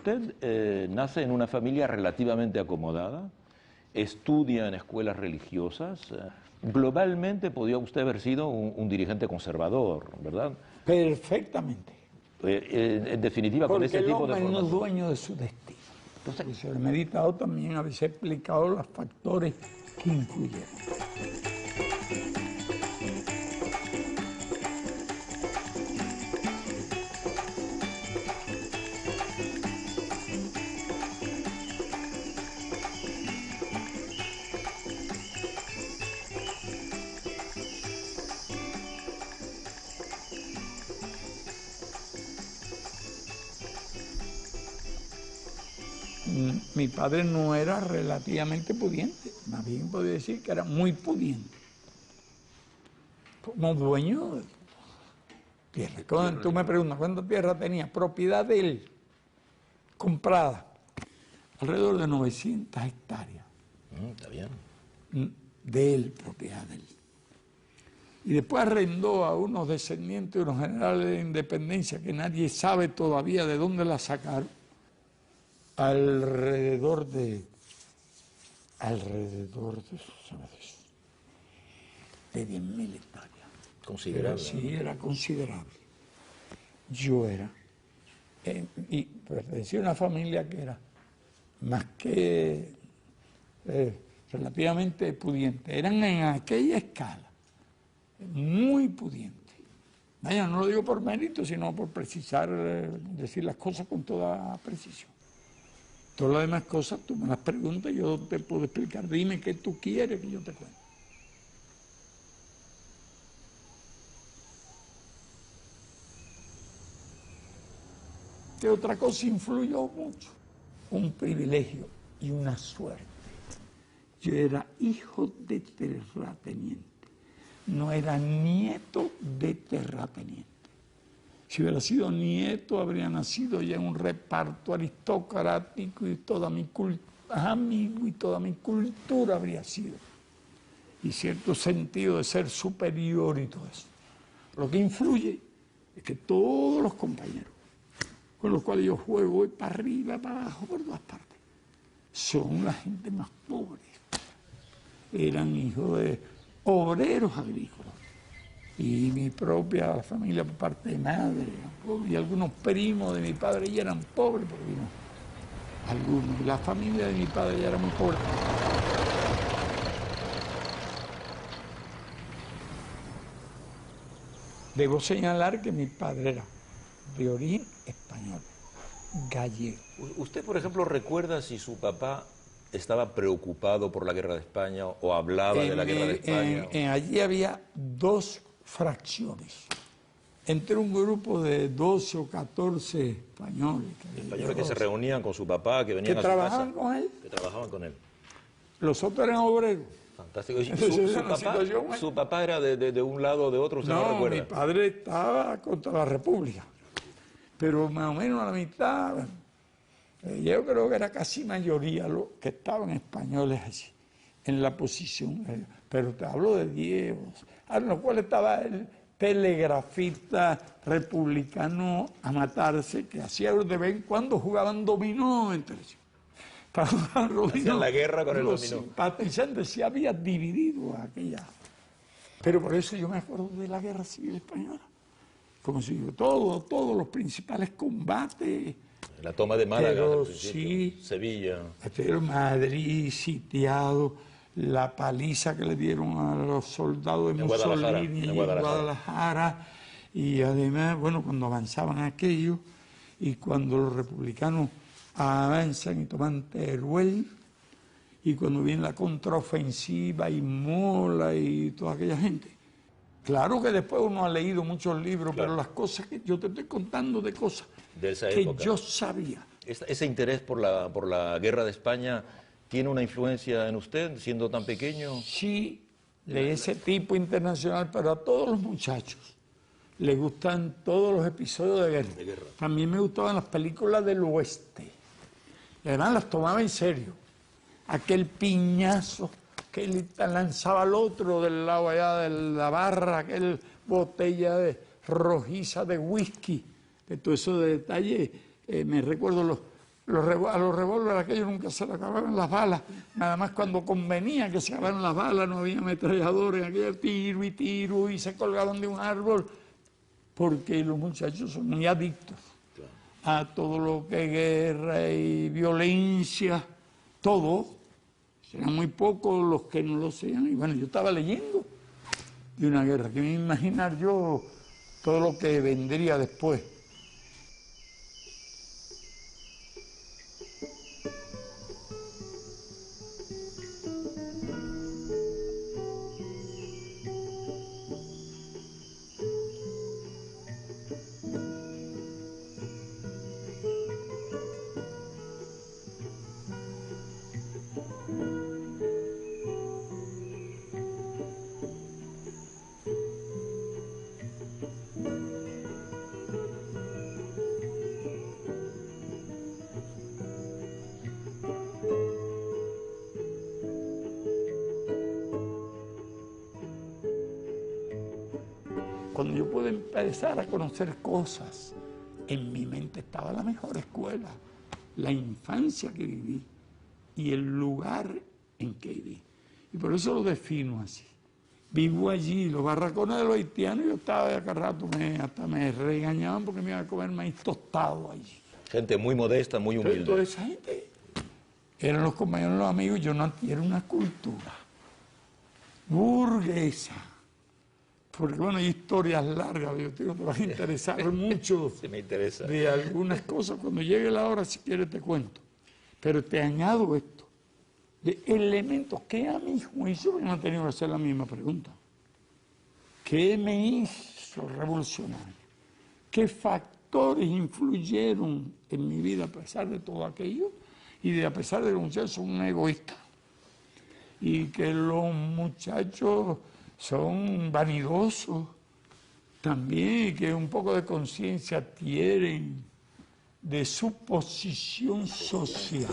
Usted nace en una familia relativamente acomodada, estudia en escuelas religiosas. Globalmente podía usted haber sido un dirigente conservador, ¿verdad? Perfectamente. En definitiva, porque con ese tipo de el hombre no es formación. dueño de su destino. Entonces, se ha meditado también, a veces explicado los factores que influyeron. Mi padre no era relativamente pudiente, más bien podría decir que era muy pudiente. Como dueño de tierra. Cuando tú me preguntas cuánta tierra tenía, propiedad de él, comprada, alrededor de 900 hectáreas. Está bien. De él, propiedad de él. Y después arrendó a unos descendientes, unos generales de independencia, que nadie sabe todavía de dónde la sacaron, alrededor de ¿sabes? De 10.000 hectáreas. Considerable. Sí, era considerable. Yo era, y pertenecía a una familia que era más que relativamente pudiente. Eran en aquella escala muy pudientes. Vaya, no lo digo por mérito, sino por precisar, decir las cosas con toda precisión. Todas las demás cosas, tú me las preguntas y yo te puedo explicar. Dime qué tú quieres que yo te cuente. ¿Qué otra cosa influyó mucho? Un privilegio y una suerte. Yo era hijo de terrateniente, no era nieto de terrateniente. Si hubiera sido nieto, habría nacido ya en un reparto aristocrático y toda mi amigo y toda mi cultura habría sido. Y cierto sentido de ser superior y todo eso. Lo que influye es que todos los compañeros con los cuales yo juego voy para arriba, para abajo, por todas partes, son la gente más pobre. Eran hijos de obreros agrícolas. Y mi propia familia por parte de madre, y algunos primos de mi padre ya eran pobres, porque no, algunos. La familia de mi padre ya era muy pobre. Debo señalar que mi padre era de origen español, gallego. ¿Usted, por ejemplo, recuerda si su papá estaba preocupado por la guerra de España o hablaba de la guerra de España? Allí había dos fracciones. Entre un grupo de 12 o 14 españoles. Españoles que se reunían con su papá, que venían a su casa. ¿Que trabajaban con él? Que trabajaban con él. Los otros eran obreros. Fantástico. ¿Y su papá era de un lado o de otro? ¿Usted no recuerda? Mi padre estaba contra la República. Pero más o menos a la mitad, yo creo que era casi mayoría los que estaban españoles allí, en la posición. Pero te hablo de 10, a los cuales estaba el telegrafistas republicanos a matarse, que hacían de vez en cuando jugaban dominó entre ellos. Hacían la guerra con el los dominó. simpatizantes se había dividido aquella. Pero por eso yo me acuerdo de la Guerra Civil Española. Como si todos los principales combates. La toma de Málaga, pero sí, Sevilla. Pero Madrid sitiado, la paliza que le dieron a los soldados de Mussolini en Guadalajara. Y además, bueno, cuando avanzaban aquellos y cuando los republicanos avanzan y toman Teruel, y cuando viene la contraofensiva y Mola y toda aquella gente. Claro que después uno ha leído muchos libros, claro, pero las cosas que yo te estoy contando de cosas de esa época que yo sabía. ¿Ese interés por la guerra de España tiene una influencia en usted, siendo tan pequeño? Sí, de ese tipo internacional, pero a todos los muchachos les gustan todos los episodios de guerra. También me gustaban las películas del oeste. Y además las tomaba en serio. Aquel piñazo que le lanzaba al otro del lado allá de la barra, aquel botella rojiza de whisky, de todo eso de detalle. Me recuerdo a los revólveres aquellos nunca se le acababan las balas, nada más cuando convenía que se acabaran las balas, no había ametralladores, aquello tiro y se colgaban de un árbol, porque los muchachos son muy adictos a todo lo que es guerra y violencia, todo. Serán muy pocos los que no lo sean. Y bueno, yo estaba leyendo de una guerra, que me iba a imaginar yo todo lo que vendría después. Cuando yo pude empezar a conocer cosas, en mi mente estaba la mejor escuela, la infancia que viví y el lugar en que viví. Y por eso lo defino así. Vivo allí, los barracones de los haitianos, yo estaba de acá rato, hasta me regañaban porque me iban a comer maíz tostado allí. Gente muy modesta, muy humilde. Pero toda esa gente eran los compañeros, los amigos, yo no adquiero una cultura burguesa. Porque bueno, hay historias largas, yo te vas a interesar mucho sí, me interesa. De algunas cosas. Cuando llegue la hora, si quieres, te cuento. Pero te añado esto, de elementos que a mi juicio me han tenido que hacer la misma pregunta. ¿Qué me hizo revolucionario? ¿Qué factores influyeron en mi vida a pesar de todo aquello? Y a pesar de que los muchachos son un egoísta. Y que los muchachos son vanidosos también, y que un poco de conciencia tienen de su posición social.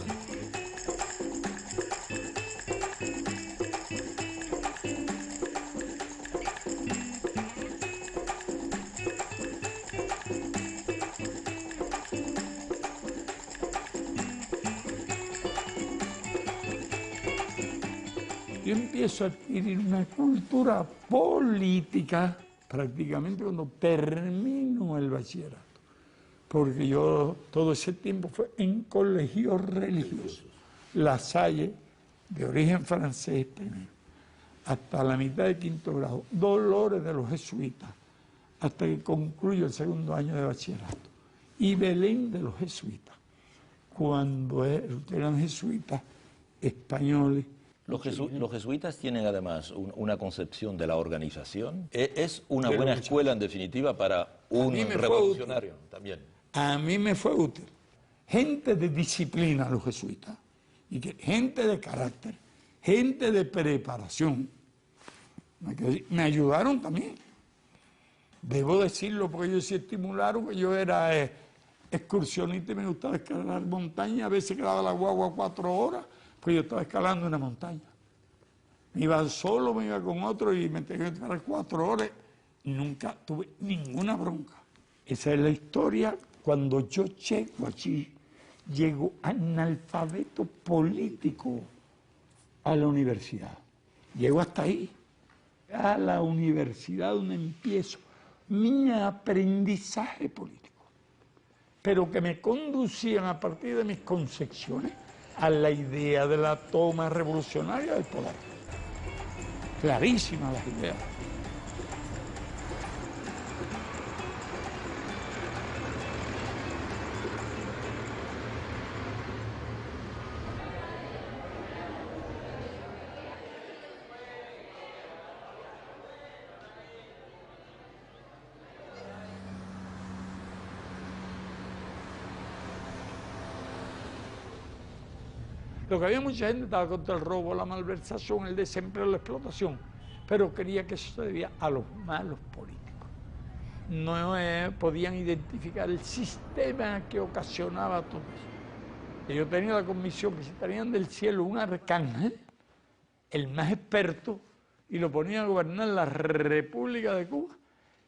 Yo empiezo a adquirir una cultura política prácticamente cuando termino el bachillerato, porque yo todo ese tiempo fue en colegios religiosos, La Salle, de origen francés primero, hasta la mitad de quinto grado, Dolores de los jesuitas, hasta que concluyo el segundo año de bachillerato, y Belén de los jesuitas, cuando eran jesuitas españoles. Los jesuitas tienen además una concepción de la organización. Es una buena escuela, en definitiva, para un revolucionario también. A mí me fue útil. Gente de disciplina, los jesuitas, y gente de carácter, gente de preparación. Me ayudaron también. Debo decirlo, porque ellos sí estimularon, que yo era excursionista y me gustaba escalar montañas. A veces quedaba la guagua 4 horas. Pues yo estaba escalando una montaña. Me iba solo, me iba con otro y me tenía que escalar 4 horas nunca tuve ninguna bronca. Esa es la historia. Cuando yo llego allí, llego analfabeto político a la universidad. Llego hasta ahí, a la universidad donde empiezo mi aprendizaje político, pero que me conducían a partir de mis concepciones a la idea de la toma revolucionaria del poder. Clarísimas las ideas. Lo que había mucha gente estaba contra el robo, la malversación, el desempleo, la explotación, pero quería que eso se debía a los malos políticos. No podían identificar el sistema que ocasionaba todo eso. Y yo tenía la convicción que si tenían del cielo un arcángel, el más experto, y lo ponían a gobernar la República de Cuba,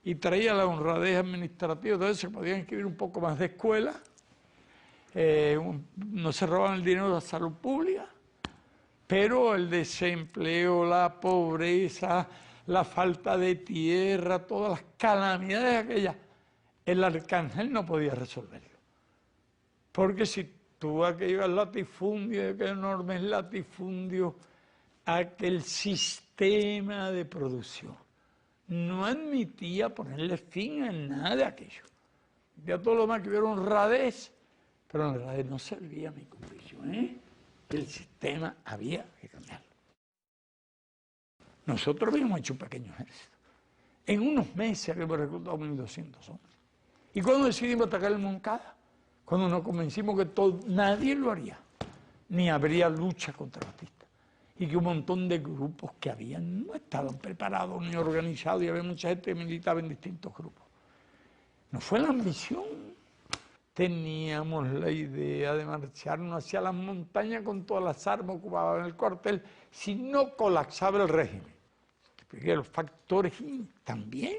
y traía la honradez administrativa, entonces se podían escribir un poco más de escuela, no se roban el dinero de la salud pública, pero el desempleo, la pobreza, la falta de tierra, todas las calamidades aquellas, el arcángel no podía resolverlo. Porque si tuvo aquellos latifundios, aquellos enormes latifundios, aquel sistema de producción no admitía ponerle fin a nada de aquello. Ya todo lo demás que hubiera honradez, pero en realidad no servía a mi convicción, El sistema había que cambiarlo. Nosotros habíamos hecho un pequeño ejército. En unos meses habíamos reclutado 1.200 hombres. ¿Y cuando decidimos atacar el Moncada? Cuando nos convencimos que nadie lo haría, ni habría lucha contra Batista. Y que un montón de grupos que habían no estaban preparados ni organizados, y había mucha gente que militaba en distintos grupos. No fue la ambición. Teníamos la idea de marcharnos hacia las montañas con todas las armas ocupadas en el cuartel, si no colapsaba el régimen. Porque los factores también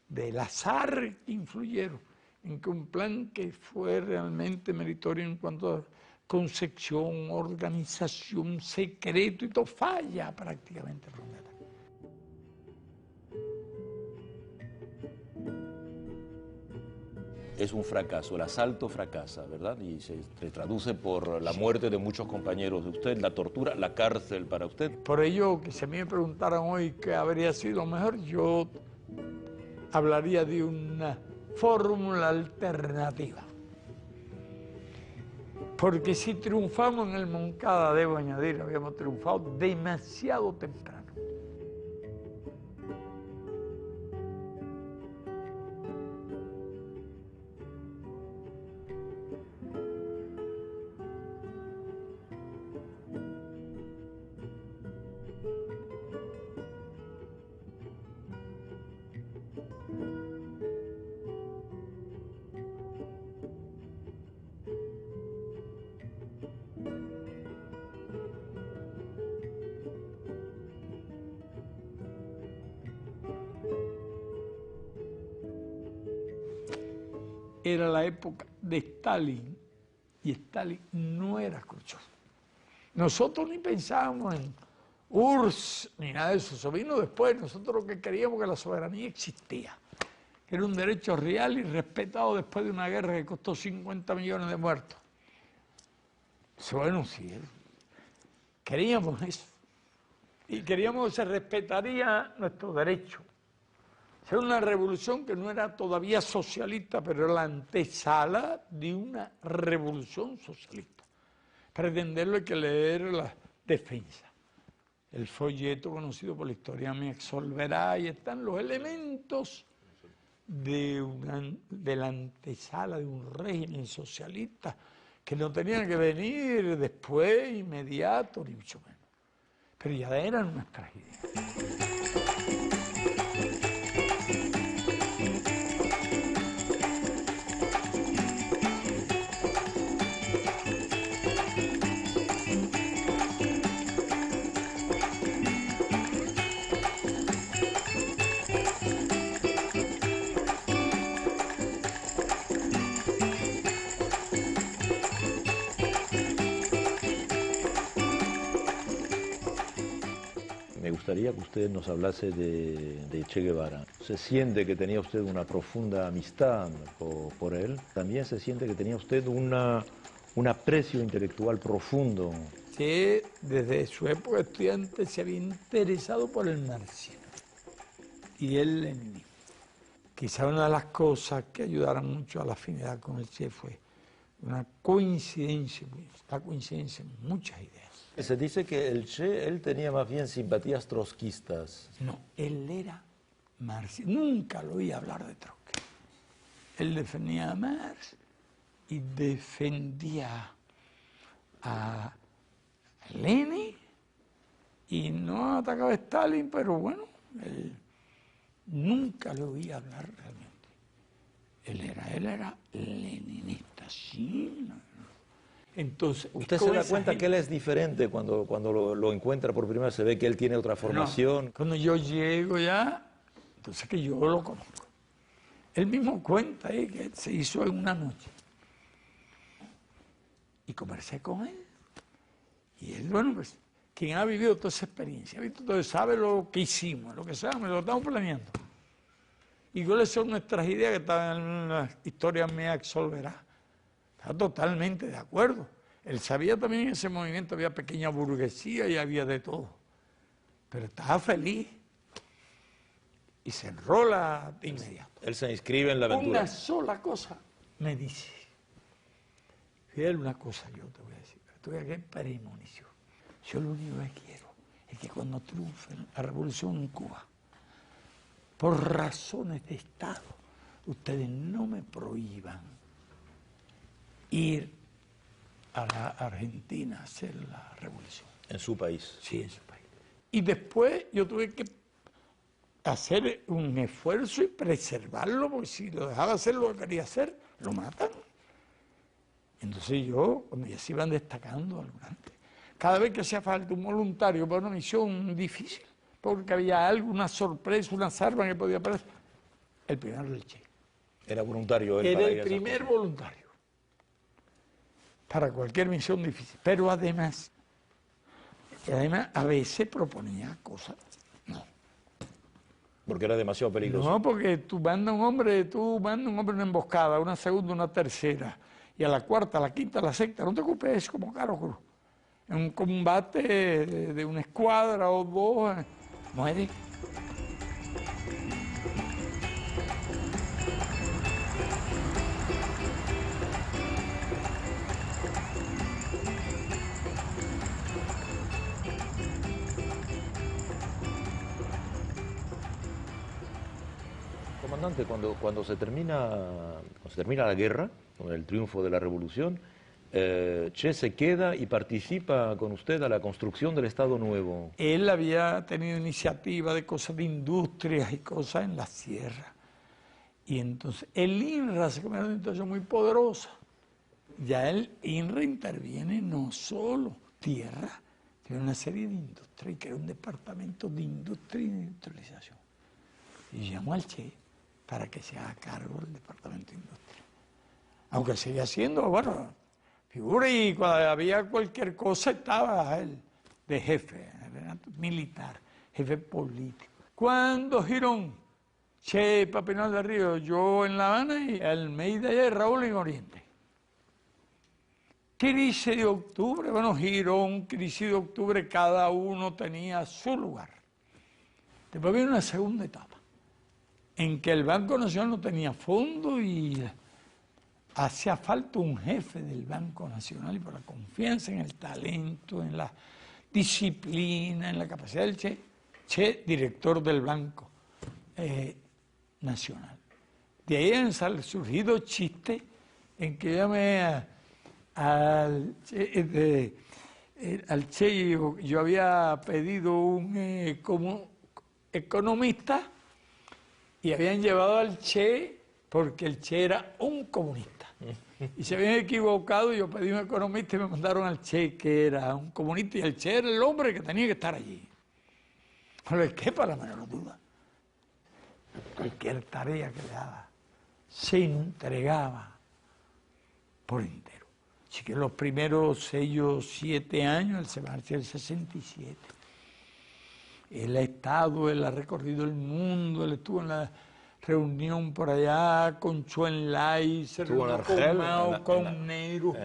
del azar que influyeron en que un plan que fue realmente meritorio en cuanto a concepción, organización, secreto y todo, falla prácticamente por un ataque. Es un fracaso, el asalto fracasa, ¿verdad? Y se traduce por la muerte de muchos compañeros de usted, la tortura, la cárcel para usted. Por ello, que si a mí me preguntaran hoy qué habría sido mejor, yo hablaría de una fórmula alternativa. Porque si triunfamos en el Moncada, debo añadir, habíamos triunfado demasiado temprano. Era la época de Stalin, y Stalin no era Khrushchev. Nosotros ni pensábamos en URSS, ni nada de eso, eso vino después. Nosotros lo que queríamos que la soberanía existía, que era un derecho real y respetado después de una guerra que costó 50 millones de muertos. Bueno, sí, queríamos eso, y queríamos que se respetaría nuestro derecho. Era una revolución que no era todavía socialista, pero era la antesala de una revolución socialista. Para entenderlo hay que leer la defensa, el folleto conocido por la historia me absolverá, y están los elementos de la antesala de un régimen socialista que no tenían que venir después, inmediato, ni mucho menos. Pero ya eran nuestras ideas. gustaría que usted nos hablase de Che Guevara. ¿Se siente que tenía usted una profunda amistad por él? ¿También se siente que tenía usted un aprecio intelectual profundo? Che, desde su época estudiante, se había interesado por el marxismo y el leninismo. Quizá una de las cosas que ayudaron mucho a la afinidad con el Che fue una coincidencia, en muchas ideas. Se dice que el Che, él tenía más bien simpatías trotskistas. No, él era marxista. Nunca lo oí hablar de Trotsky. Él defendía a Marx y defendía a Lenin y no atacaba a Stalin, pero bueno, él nunca lo oí hablar realmente. Él era leninista, sí. Entonces, ¿usted se da cuenta que él es diferente cuando lo encuentra por primera vez? Se ve que él tiene otra formación. No, cuando yo llego ya, entonces que yo lo conozco. Él mismo cuenta que se hizo en una noche. Y conversé con él. Y él, bueno, pues, quien ha vivido toda esa experiencia, entonces sabe lo que hicimos, lo que sabemos, lo estamos planeando. Y cuáles son nuestras ideas que están en las historias mías que Solverá. Está totalmente de acuerdo. Él sabía también en ese movimiento había pequeña burguesía y había de todo. Pero estaba feliz. Y se enrola de inmediato. Él se inscribe en la aventura. Una sola cosa me dice. Fíjate una cosa yo te voy a decir. Te voy a dar premonición. Yo lo único que quiero es que cuando triunfe la revolución en Cuba, por razones de Estado, ustedes no me prohíban ir a la Argentina a hacer la revolución. En su país. Sí, en su país. Y después yo tuve que hacer un esfuerzo y preservarlo, porque si lo dejaba hacer lo que quería hacer, lo matan. Entonces yo, cuando ya se iban destacando algunos, cada vez que hacía falta un voluntario para una misión difícil, porque había algo, una sorpresa, una zarpa que podía aparecer, el primero del Che. Era voluntario él. Era el primer voluntario para cualquier misión difícil. Pero además a veces proponía cosas. No. Porque era demasiado peligroso. No, porque tú mandas un hombre una emboscada, una segunda, una tercera, y a la cuarta, a la quinta, a la sexta, no te ocupes, es como Caro Cruz. En un combate de una escuadra o dos, muere. Comandante, cuando se termina la guerra, con el triunfo de la revolución, Che se queda y participa con usted a la construcción del Estado Nuevo. Él había tenido iniciativa de cosas de industrias y cosas en la sierra. Y entonces el INRA se convierte en una situación muy poderosa. Ya el INRA interviene no solo tierra, tiene una serie de industrias, y crea un departamento de industria y de industrialización. Y llamó al Che para que se haga cargo del departamento de industria. Aunque seguía siendo, bueno, figura, y cuando había cualquier cosa estaba él de jefe, militar, jefe político. Cuando Girón, Che, Papinal de Río, yo en La Habana y Almeida y Raúl en Oriente. Crisis de octubre, bueno, Girón, crisis de octubre, cada uno tenía su lugar. Después viene una segunda etapa, en que el Banco Nacional no tenía fondo y hacía falta un jefe del Banco Nacional, y por la confianza en el talento, en la disciplina, en la capacidad del Che, director del Banco Nacional. De ahí han surgido chistes en que llamé al Che, yo había pedido un como economista y habían llevado al Che porque el Che era un comunista. Y se habían equivocado, yo pedí un economista y me mandaron al Che, que era un comunista, y el Che era el hombre que tenía que estar allí. No le quepa la menor duda. Cualquier tarea que le daba, se entregaba por entero. Así que en los primeros 6 o 7 años, él se marchó en el 67. Él ha estado, él ha recorrido el mundo, él estuvo en la reunión por allá con Zhou Enlai, se reunió con Mao, con Nehru,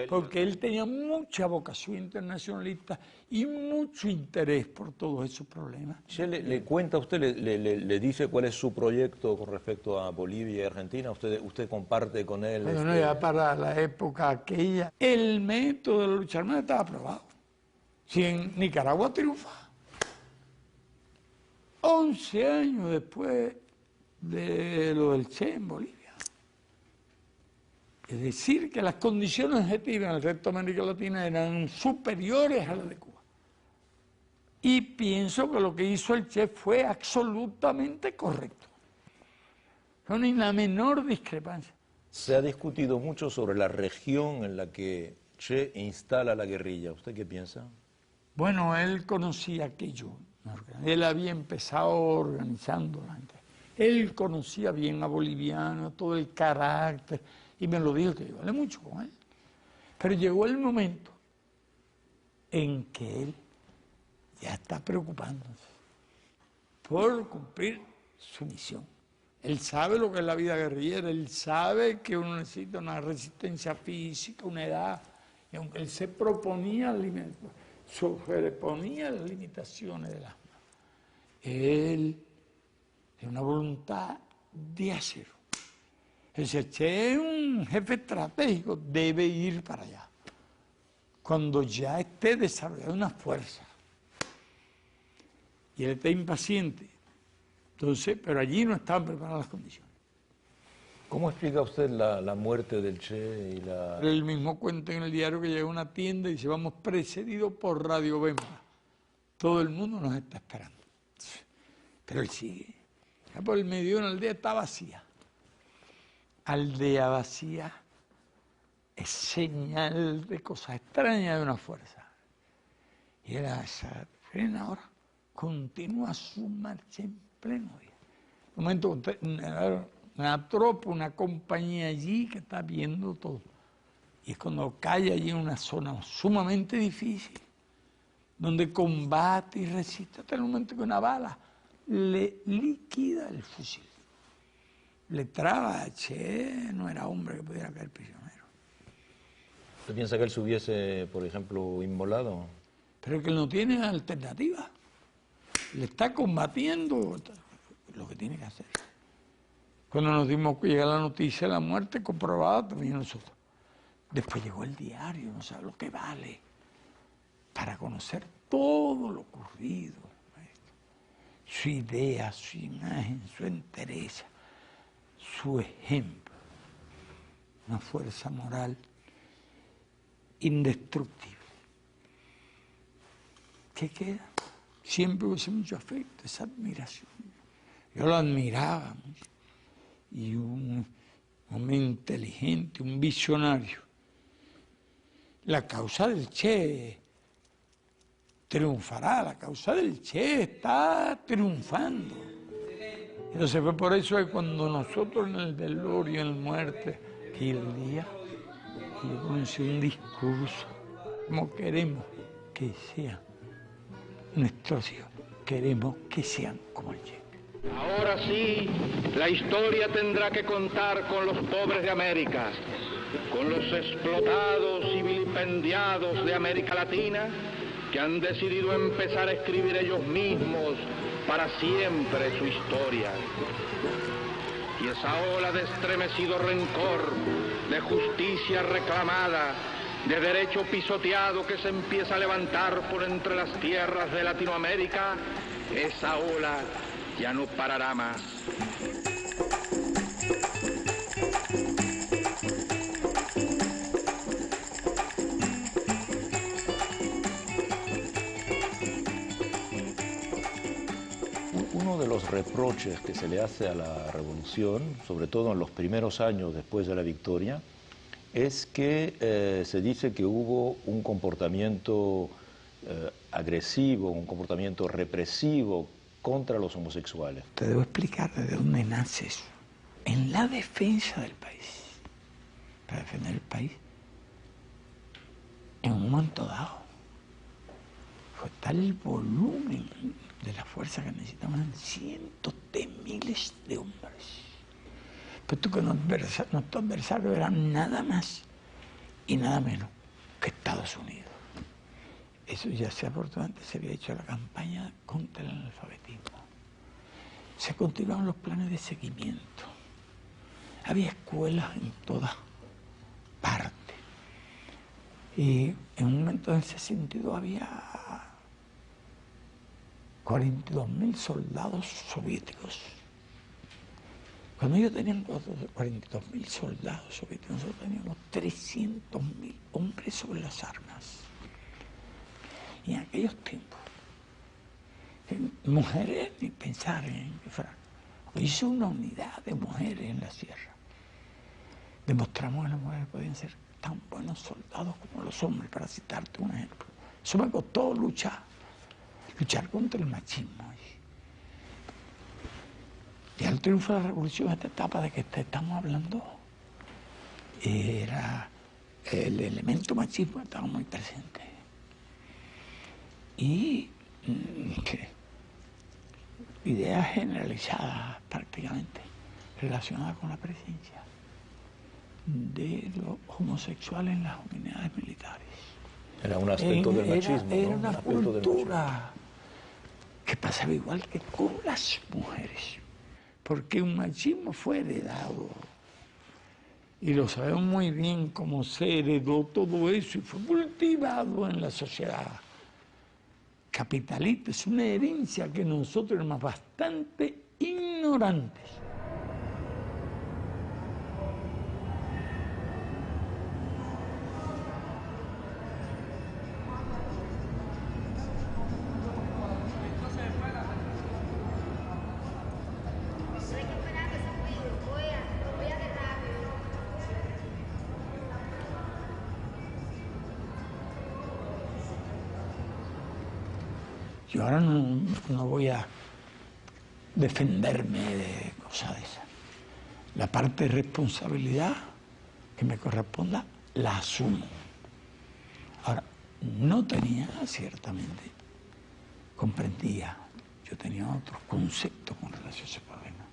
porque él tenía mucha vocación internacionalista y mucho interés por todos esos problemas. ¿Le cuenta a usted, le dice cuál es su proyecto con respecto a Bolivia y Argentina? ¿Usted comparte con él? Bueno, ya para la época aquella, el método de la lucha armada estaba aprobado. Si en Nicaragua triunfa, 11 años después de lo del Che en Bolivia. Es decir, que las condiciones objetivas en el resto de América Latina eran superiores a las de Cuba. Y pienso que lo que hizo el Che fue absolutamente correcto. No hay la menor discrepancia. Se ha discutido mucho sobre la región en la que Che instala la guerrilla. ¿Usted qué piensa? Bueno, él conocía aquello. Él había empezado organizando la gente. Él conocía bien a Boliviano, todo el carácter, y me lo dijo que yo hablé mucho con él. Pero llegó el momento en que él ya está preocupándose por cumplir su misión. Él sabe lo que es la vida guerrillera, él sabe que uno necesita una resistencia física, una edad, y aunque él se proponía sobreponía las limitaciones del asma, él de una voluntad de acero. El Che es un jefe estratégico, debe ir para allá. Cuando ya esté desarrollada una fuerza. Y él está impaciente. Entonces, pero allí no estaban preparadas las condiciones. ¿Cómo explica usted la muerte del Che y la...? Él mismo cuenta en el diario que llega a una tienda y dice, vamos precedidos por Radio Bemba. Todo el mundo nos está esperando. Pero él sigue. Ya por el medio una aldea está vacía. Aldea vacía es señal de cosas extrañas de una fuerza. Y era esa frena ahora, continúa su marcha en pleno día. Un momento, una tropa, una compañía allí que está viendo todo. Y es cuando cae allí en una zona sumamente difícil, donde combate y resiste, hasta el momento que una bala le liquida el fusil. Le traba, Che, no era hombre que pudiera caer prisionero. ¿Usted piensa que él se hubiese, por ejemplo, inmolado? Pero que él no tiene alternativa. Le está combatiendo lo que tiene que hacer. Cuando nos dimos que llega la noticia de la muerte, comprobada también nosotros. Después llegó el diario, no sabe lo que vale, para conocer todo lo ocurrido. Su idea, su imagen, su entereza, su ejemplo. Una fuerza moral indestructible. ¿Qué queda? Siempre hubo mucho afecto, esa admiración. Yo lo admiraba mucho. Y un hombre inteligente, un visionario. La causa del Che triunfará, la causa del Che está triunfando. Entonces fue por eso que cuando nosotros en el velorio, en la muerte, que el día, yo conocí un discurso, como queremos que sean nuestros hijos, queremos que sean como el Che. Ahora sí, la historia tendrá que contar con los pobres de América, con los explotados y vilipendiados de América Latina, que han decidido empezar a escribir ellos mismos para siempre su historia. Y esa ola de estremecido rencor, de justicia reclamada, de derecho pisoteado que se empieza a levantar por entre las tierras de Latinoamérica, esa ola ya no parará más. Uno de los reproches que se le hace a la revolución, sobre todo en los primeros años después de la victoria, es que se dice que hubo un comportamiento agresivo, un comportamiento represivo contra los homosexuales. Te debo explicar de dónde nace eso. En la defensa del país. Para defender el país. En un momento dado. Fue tal volumen de la fuerza que necesitaban cientos de miles de hombres. Pero tú que nuestro adversario era nada más y nada menos que Estados Unidos. Eso ya afortunadamente se había hecho la campaña contra el analfabetismo. Se continuaban los planes de seguimiento. Había escuelas en todas partes. Y en un momento en el 62 había 42.000 soldados soviéticos. Cuando ellos tenían 42.000 soldados soviéticos, nosotros teníamos 300.000 hombres sobre las armas. Y en aquellos tiempos, mujeres, ni pensar en que fuera. Hizo una unidad de mujeres en la sierra. Demostramos que las mujeres podían ser tan buenos soldados como los hombres, para citarte un ejemplo. Eso me costó luchar contra el machismo. Y al triunfo de la revolución, esta etapa de que estamos hablando, era el elemento machismo que estaba muy presente. Y ideas generalizadas prácticamente relacionadas con la presencia de los homosexuales en las unidades militares. Era un aspecto del machismo. Era una cultura que pasaba igual que con las mujeres, porque un machismo fue heredado. Y lo sabemos muy bien cómo se heredó todo eso y fue cultivado en la sociedad capitalista. Es una herencia que nosotros éramos bastante ignorantes. Yo ahora no voy a defenderme de cosas de esas. La parte de responsabilidad que me corresponda, la asumo. Ahora, no tenía, ciertamente, comprendía, yo tenía otros conceptos con relación a ese problema.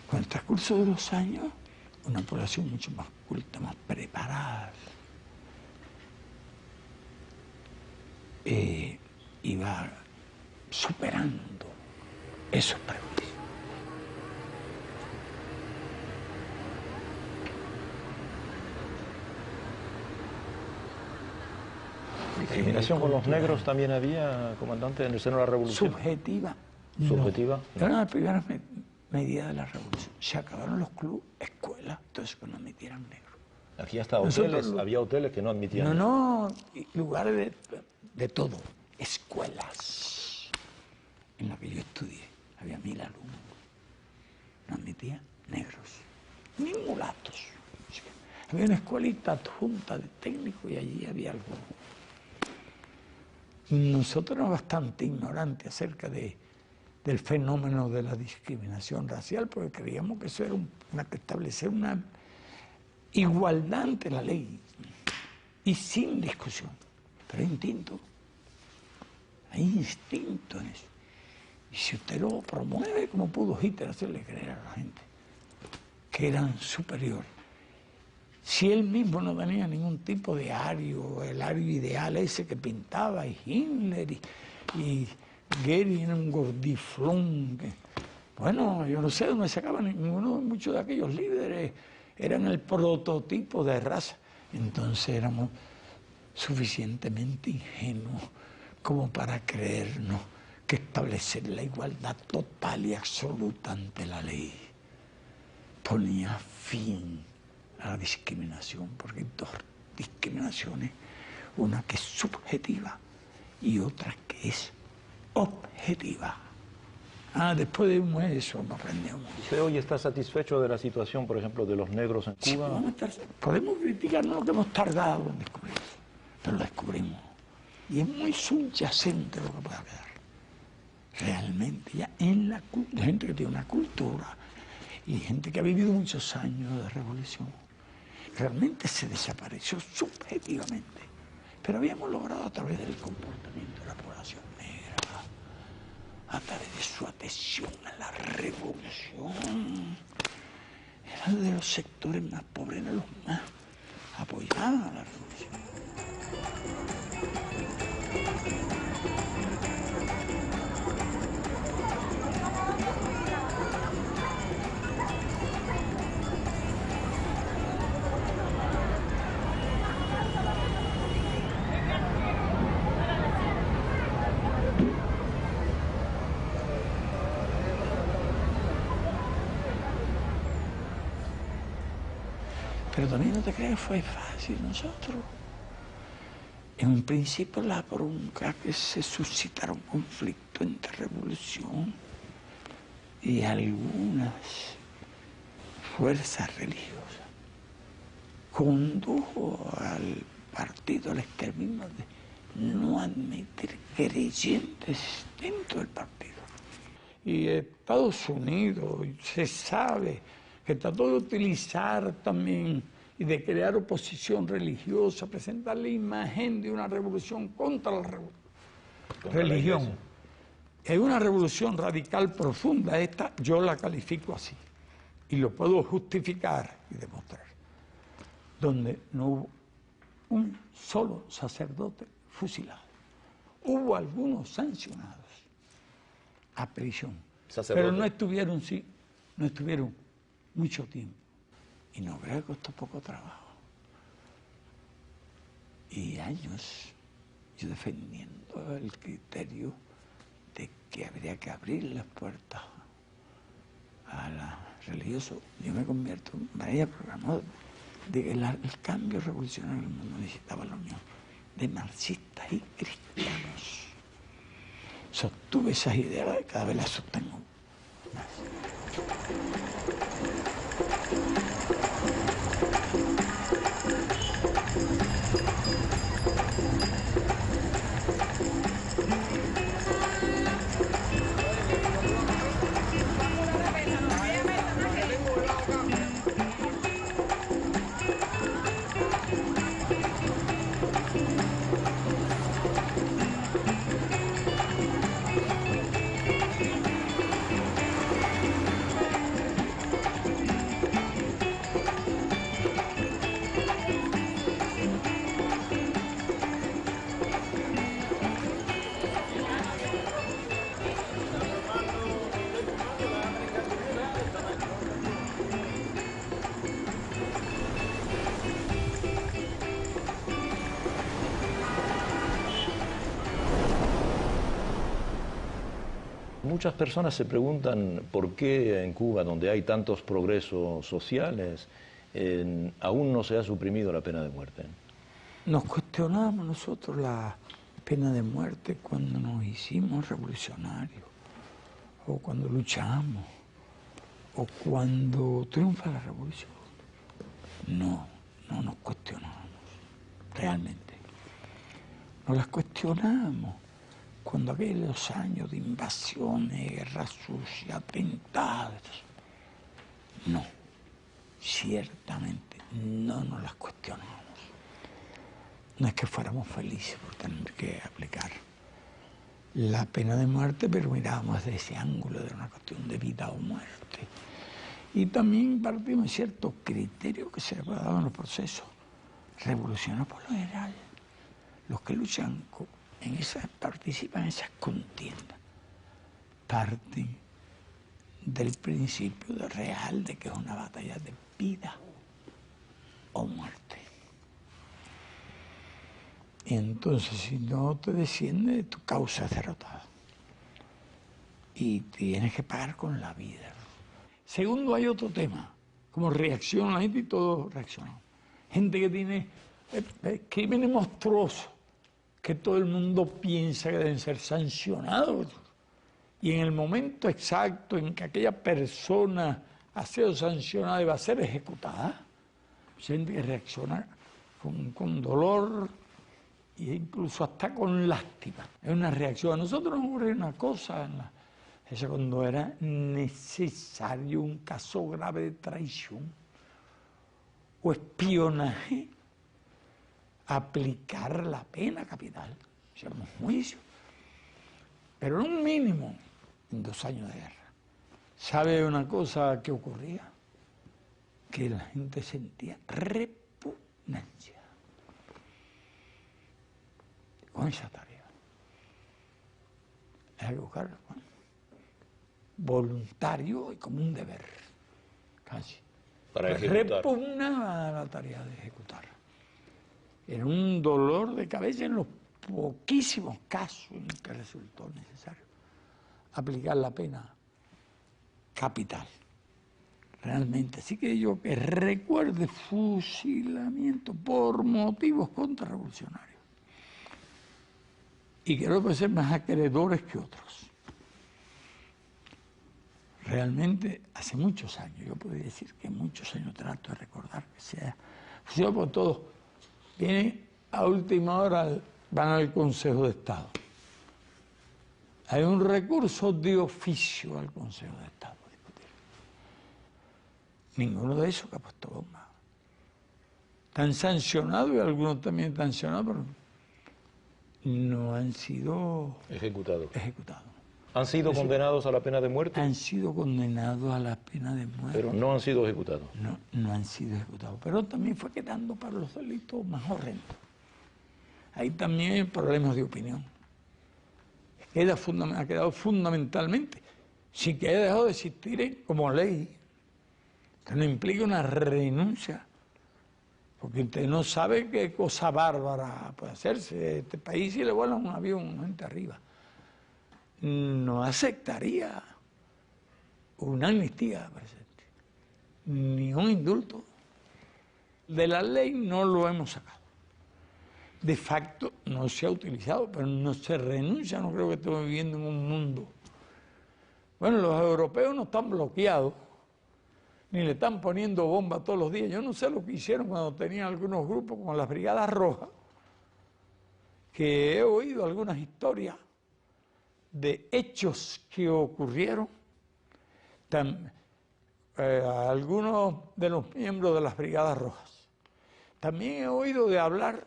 Con el transcurso de los años, una población mucho más culta, más preparada, iba superando esos prejuicios. ¿Discriminación con los negros también había, comandante, en el seno de la revolución? Subjetiva. ¿Subjetiva? No. Era una de las primeras medidas de la revolución. Se acabaron los clubes, escuelas, entonces que no admitieran negros. Aquí hasta hoteles, había hoteles que no admitían. No, lugares de todo. Escuelas en las que yo estudié. Había 1000 alumnos. No admitían negros, ni mulatos. Había una escuelita adjunta de técnico y allí había algunos. Nosotros éramos bastante ignorantes acerca del fenómeno de la discriminación racial, porque creíamos que eso era que establecer una igualdad ante la ley y sin discusión. Pero hay instinto. Hay instinto en eso. Y si usted lo promueve, como pudo Hitler hacerle creer a la gente que eran superiores. Si él mismo no tenía ningún tipo de ario, el ario ideal ese que pintaba, y Himmler y Goering era un gordiflón. Bueno, yo no sé dónde sacaban muchos de aquellos líderes, eran el prototipo de raza. Entonces éramos suficientemente ingenuos como para creernos que establecer la igualdad total y absoluta ante la ley ponía fin a la discriminación, porque hay dos discriminaciones, una que es subjetiva y otra que es objetiva. Después de eso no aprendemos. ¿Usted hoy está satisfecho de la situación, por ejemplo, de los negros en Cuba? Sí, podemos criticarnos lo que hemos tardado en descubrir, pero lo descubrimos. Y es muy subyacente lo que pueda quedar. Realmente, ya en la gente que tiene una cultura y gente que ha vivido muchos años de revolución, realmente se desapareció subjetivamente Pero habíamos logrado a través del comportamiento de la población negra, a través de su adhesión a la revolución. Eran de los sectores más pobres, eran los más apoyados a la revolución. Pero también no te creas, fue fácil. Nosotros, en un principio, la bronca que se suscitara un conflicto entre revolución y algunas fuerzas religiosas condujo al partido al extremismo de no admitir creyentes dentro del partido. Y Estados Unidos se sabe que trató de utilizar también y de crear oposición religiosa, presentar la imagen de una revolución contra la religión. Es una revolución radical profunda, esta yo la califico así, y lo puedo justificar y demostrar, donde no hubo un solo sacerdote fusilado. Hubo algunos sancionados a prisión, pero no estuvieron mucho tiempo. Y no creo que costó poco trabajo. Y años yo defendiendo el criterio de que habría que abrir las puertas a la religiosa. Yo me convierto en María programador de que el cambio revolucionario del mundo necesitaba la unión de marxistas y cristianos. Sostuve esas ideas y cada vez las sostengo más. Muchas personas se preguntan por qué en Cuba, donde hay tantos progresos sociales, aún no se ha suprimido la pena de muerte. Nos cuestionamos nosotros la pena de muerte cuando nos hicimos revolucionarios, o cuando luchamos, o cuando triunfa la revolución. No nos cuestionamos, realmente. No las cuestionamos cuando aquellos años de invasiones, guerras sucias, atentados. No, ciertamente no nos las cuestionamos. No es que fuéramos felices por tener que aplicar la pena de muerte, pero mirábamos desde ese ángulo de una cuestión de vida o muerte. Y también partimos de ciertos criterios que se daban en los procesos revolucionarios por lo general. Los que luchan participan en esas contiendas, parten del principio real de que es una batalla de vida o muerte. Y entonces, si no te desciende, tu causa es derrotada. Y tienes que pagar con la vida. Segundo, hay otro tema, como reacciona la gente y todos reaccionan. Gente que tiene crímenes monstruosos, que todo el mundo piensa que deben ser sancionados. Y en el momento exacto en que aquella persona ha sido sancionada y va a ser ejecutada, gente que reacciona con dolor e incluso hasta con lástima. Es una reacción. A nosotros nos ocurrió una cosa, eso cuando era necesario un caso grave de traición o espionaje, aplicar la pena capital. Hicieron juicio. Pero en un mínimo en 2 años de guerra. ¿Sabe una cosa que ocurría? Que la gente sentía repugnancia con esa tarea. Hay que buscarlo, ¿no? Voluntario y como un deber, casi. Para ejecutar. Repugnaba la tarea de ejecutar. Era un dolor de cabeza en los poquísimos casos en que resultó necesario aplicar la pena capital. Realmente, así que yo que recuerde fusilamiento por motivos contrarrevolucionarios. Y creo que ser más acreedores que otros. Realmente, hace muchos años, yo podría decir que muchos años trato de recordar que sea fusilado por todos. Viene a última hora, van al Consejo de Estado. Hay un recurso de oficio al Consejo de Estado. Ninguno de esos que ha puesto bomba. Están sancionados y algunos también están sancionados, pero no han sido ejecutados. ¿Han sido Eso, condenados a la pena de muerte? Han sido condenados a la pena de muerte. Pero no han sido ejecutados. No han sido ejecutados. Pero también fue quedando para los delitos más horrendos. Ahí también hay problemas de opinión. Ha quedado fundamentalmente, sin que haya dejado de existir como ley. Esto no implica una renuncia, porque usted no sabe qué cosa bárbara puede hacerse. Este país, si le vuelan un avión, gente arriba, no aceptaría una amnistía presente, ni un indulto. De la ley no lo hemos sacado. De facto no se ha utilizado, pero no se renuncia. No creo que estemos viviendo en un mundo. Bueno, los europeos no están bloqueados, ni le están poniendo bombas todos los días. Yo no sé lo que hicieron cuando tenían algunos grupos como las Brigadas Rojas, que he oído algunas historias de hechos que ocurrieron. A algunos de los miembros de las Brigadas Rojas. También he oído de hablar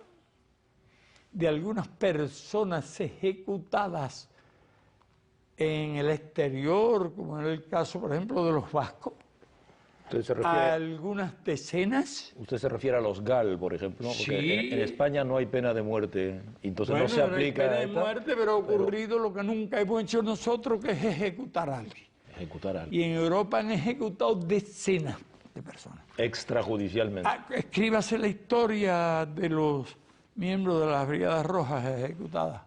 de algunas personas ejecutadas en el exterior, como en el caso, por ejemplo, de los vascos. ¿Usted se refiere A algunas decenas. Usted se refiere a los GAL, por ejemplo, porque Sí. en España no hay pena de muerte, entonces Bueno, no se aplica no hay pena de esta, muerte, pero ha ocurrido lo que nunca hemos hecho nosotros, que es ejecutar a alguien. ejecutar a alguien Y en Europa han ejecutado decenas de personas. extrajudicialmente. Escríbase la historia de los miembros de las Brigadas Rojas ejecutadas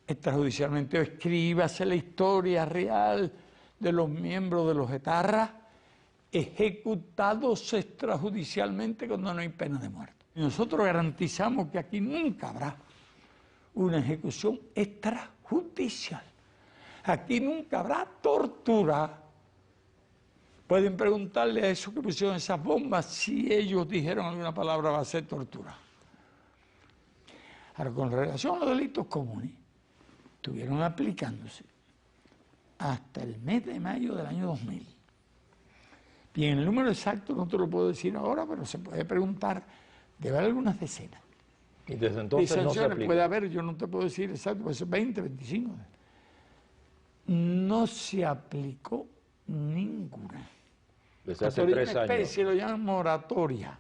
extrajudicialmente, o escríbase la historia real de los miembros de los etarras ejecutados extrajudicialmente cuando no hay pena de muerte. Y nosotros garantizamos que aquí nunca habrá una ejecución extrajudicial. Aquí nunca habrá tortura. Pueden preguntarle a esos que pusieron esas bombas si ellos dijeron alguna palabra va a ser tortura. Ahora, con relación a los delitos comunes, estuvieron aplicándose hasta el mes de mayo del año 2000. Bien, el número exacto no te lo puedo decir ahora, pero se puede preguntar, debe haber algunas decenas. Y desde entonces no se aplica. Puede haber, yo no te puedo decir exacto, puede ser 20, 25. No se aplicó ninguna. Desde hace 3 Una años. especie, lo llaman moratoria.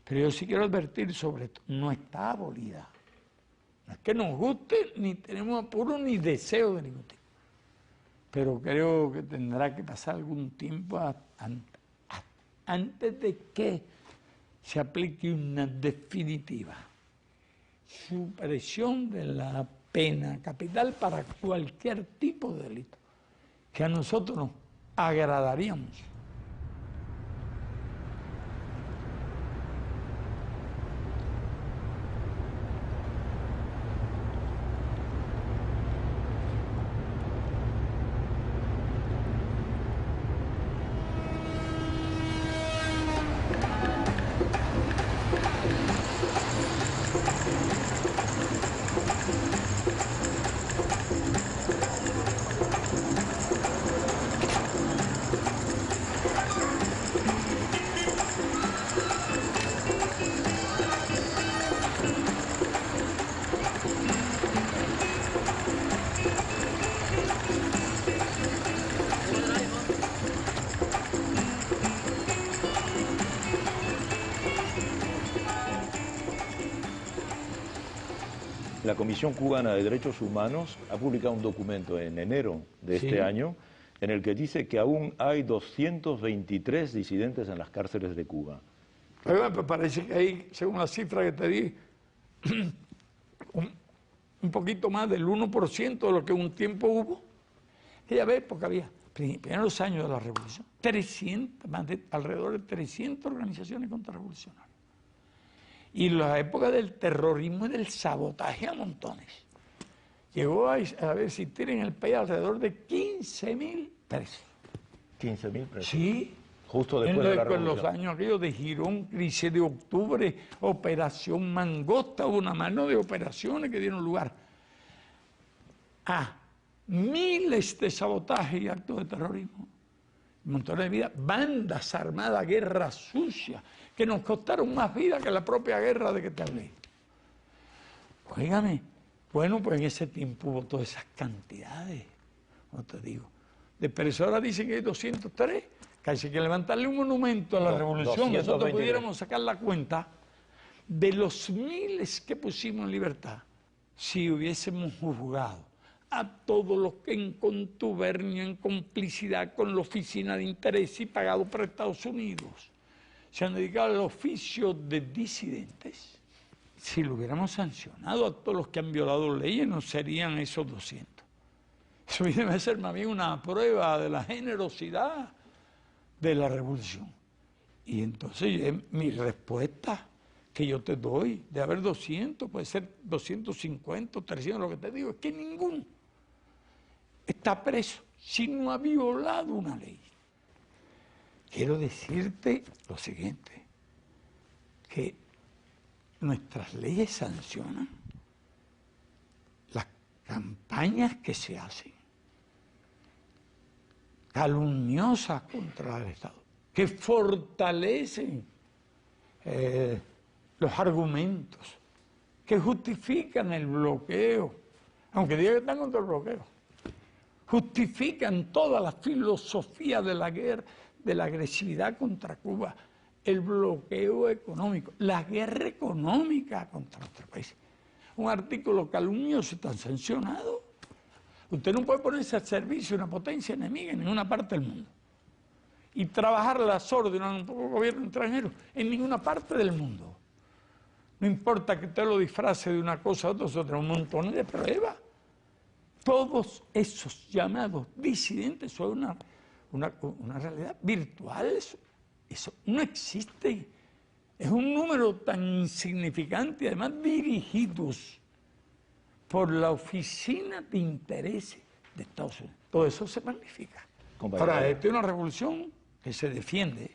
Pero yo sí quiero advertir sobre esto, no está abolida. No es que nos guste, ni tenemos apuro, ni deseo de ningún tipo. Pero creo que tendrá que pasar algún tiempo antes de que se aplique una definitiva supresión de la pena capital para cualquier tipo de delito, que a nosotros nos agradaría mucho. La Comisión Cubana de Derechos Humanos ha publicado un documento en enero de este año en el que dice que aún hay 223 disidentes en las cárceles de Cuba. Pero parece que hay, según la cifra que te di, un poquito más del 1% de lo que un tiempo hubo. Ya ves, porque había, en los años de la revolución, alrededor de 300 organizaciones contrarrevolucionarias. Y en la época del terrorismo y del sabotaje a montones. Llegó a existir en el país alrededor de 15.000 presos. 15.000 presos. Sí. Justo después de la revolución. En los años aquellos de Girón, Crisis de Octubre, Operación Mangosta, hubo una mano de operaciones que dieron lugar a miles de sabotajes y actos de terrorismo, montones de vidas, bandas armadas, guerra sucia, que nos costaron más vida que la propia guerra de que te hablé. Óigame, bueno, pues en ese tiempo hubo todas esas cantidades, no te digo. De presos ahora dicen que hay 203, casi que levantarle un monumento a la revolución, nosotros pudiéramos sacar la cuenta de los miles que pusimos en libertad, si hubiésemos juzgado a todos los que en contubernio, en complicidad con la Oficina de Interés y pagado por Estados Unidos, se han dedicado al oficio de disidentes. Si lo hubiéramos sancionado a todos los que han violado leyes, no serían esos 200. Eso debe ser más bien una prueba de la generosidad de la revolución. Y entonces mi respuesta que yo te doy, de haber 200, puede ser 250, 300, lo que te digo, es que ninguno está preso si no ha violado una ley. Quiero decirte lo siguiente, que nuestras leyes sancionan las campañas que se hacen calumniosas contra el Estado, que fortalecen los argumentos, que justifican el bloqueo, aunque digan que están contra el bloqueo, justifican toda la filosofía de la guerra, de la agresividad contra Cuba, el bloqueo económico, la guerra económica contra nuestro país. Un artículo calumnioso está sancionado. Usted no puede ponerse al servicio de una potencia enemiga en ninguna parte del mundo y trabajar a las órdenes de un gobierno extranjero en ninguna parte del mundo. No importa que usted lo disfrace de una cosa u otra, un montón de pruebas. Todos esos llamados disidentes son una realidad virtual. Eso no existe. Es un número tan insignificante y además dirigidos por la Oficina de Intereses de Estados Unidos. Todo eso se magnifica. Ahora, esta es una revolución que se defiende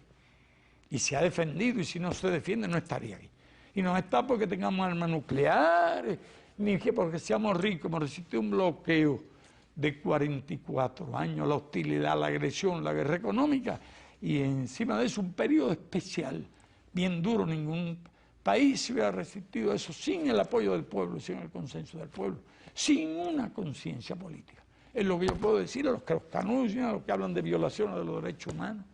y se ha defendido, y si no se defiende no estaría aquí. Y no está porque tengamos armas nucleares, ni que porque seamos ricos. Hemos resistido un bloqueo de 44 años, la hostilidad, la agresión, la guerra económica, y encima de eso un periodo especial, bien duro. Ningún país se hubiera resistido a eso sin el apoyo del pueblo, sin el consenso del pueblo, sin una conciencia política. Es lo que yo puedo decir a los que los anuncian, a los que hablan de violaciones de los derechos humanos,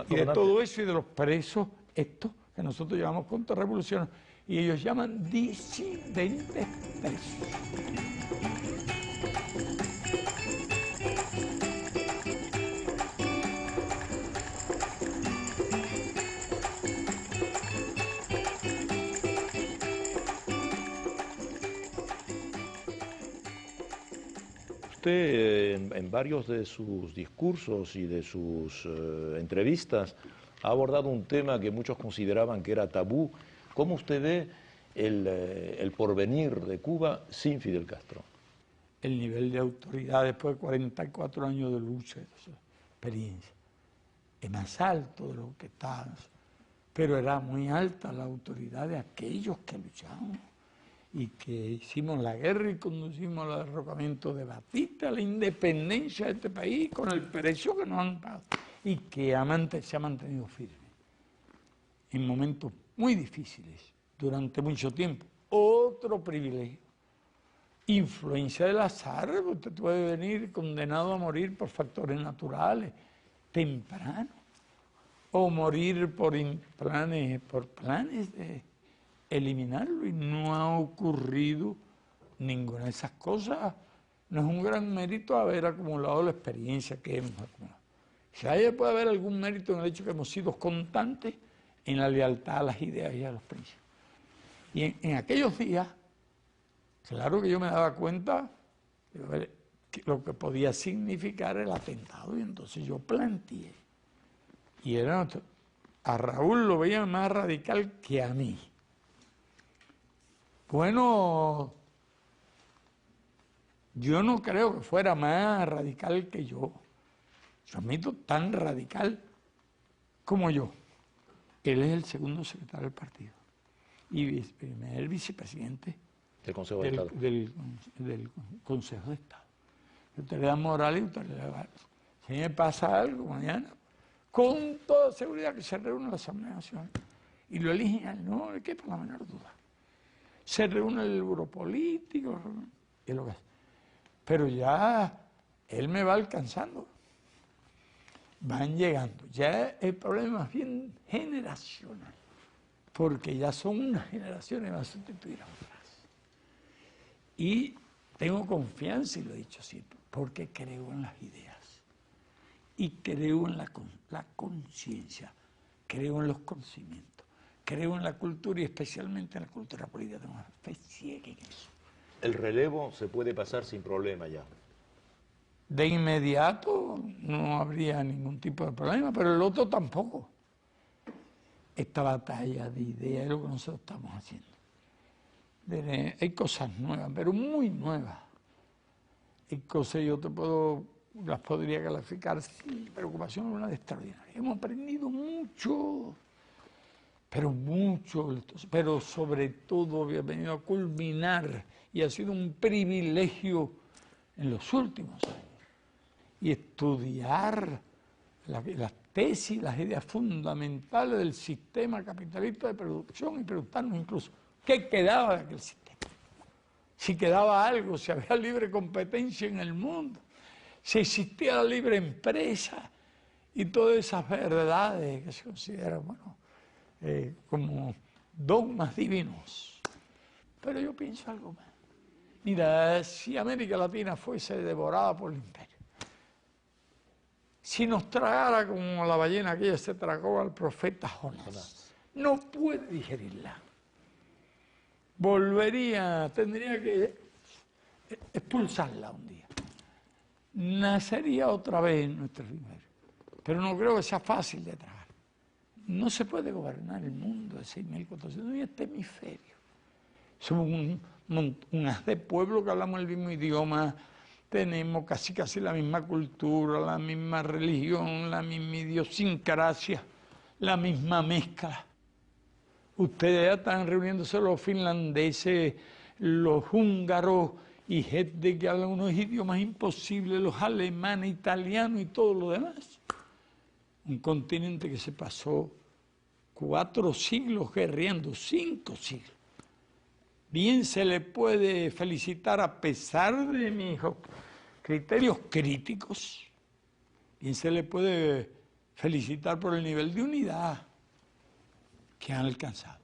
y de todo eso, y de los presos, estos que nosotros llamamos contrarrevolucionarios, y ellos llaman disidentes presos. Usted en varios de sus discursos y de sus entrevistas ha abordado un tema que muchos consideraban que era tabú. ¿Cómo usted ve el porvenir de Cuba sin Fidel Castro? El nivel de autoridad después de 44 años de lucha, de experiencia, es más alto de lo que está, pero era muy alta la autoridad de aquellos que luchamos y que hicimos la guerra y conducimos al derrocamiento de Batista, la independencia de este país con el precio que nos han pagado y que se ha mantenido firme en momentos muy difíciles durante mucho tiempo. Otro privilegio, influencia del azar. Usted puede venir condenado a morir por factores naturales temprano o morir por planes de eliminarlo, y no ha ocurrido ninguna de esas cosas no es un gran mérito haber acumulado la experiencia que hemos acumulado. Si puede haber algún mérito en el hecho que hemos sido constantes en la lealtad a las ideas y a los principios. Y en aquellos días, claro que yo me daba cuenta de lo que podía significar el atentado, y entonces yo planteé. Y a Raúl lo veía más radical que a mí. Bueno, yo no creo que fuera más radical que yo. Yo admito tan radical como yo. Él es el segundo secretario del partido y el vicepresidente del Consejo de Estado. Del Consejo de Estado. Usted le da moral y usted le da... Si me pasa algo mañana, con toda seguridad que se reúne la Asamblea Nacional y lo eligen a él, no le quepa la menor duda. Se reúne el euro político y lo que hace. Pero ya él me va alcanzando. Van llegando. Ya el problema es bien generacional, porque ya son unas generaciones que van a sustituir a otras. Y tengo confianza, y lo he dicho siempre, porque creo en las ideas. Y creo en la conciencia, creo en los conocimientos, creo en la cultura y especialmente en la cultura política. Tengo una fe ciega en eso. El relevo se puede pasar sin problema ya. De inmediato no habría ningún tipo de problema, pero el otro tampoco. Esta batalla de ideas es lo que nosotros estamos haciendo. Hay cosas nuevas, pero muy nuevas. Hay cosas las podría calificar sin preocupación, una de extraordinaria. Hemos aprendido mucho, pero sobre todo había venido a culminar y ha sido un privilegio en los últimos años. Y estudiar las tesis, las ideas fundamentales del sistema capitalista de producción y preguntarnos incluso qué quedaba de aquel sistema. Si quedaba algo, si había libre competencia en el mundo, si existía la libre empresa y todas esas verdades que se consideran, como dogmas divinos. Pero yo pienso algo más. Mira, si América Latina fuese devorada por el imperio, si nos tragara como la ballena aquella se tragó al profeta Jonás, no puede digerirla. Tendría que expulsarla un día. Nacería otra vez en nuestro hemisferio. Pero no creo que sea fácil de tragar. No se puede gobernar el mundo de 6.400 y este hemisferio. Somos un haz de pueblo que hablamos el mismo idioma, tenemos casi la misma cultura, la misma religión, la misma idiosincrasia, la misma mezcla. Ustedes ya están reuniéndose los finlandeses, los húngaros y gente que habla unos idiomas imposibles, los alemanes, italianos y todo lo demás. Un continente que se pasó 4 siglos guerreando, 5 siglos. Bien se le puede felicitar a pesar de mis criterios críticos, bien se le puede felicitar por el nivel de unidad que han alcanzado.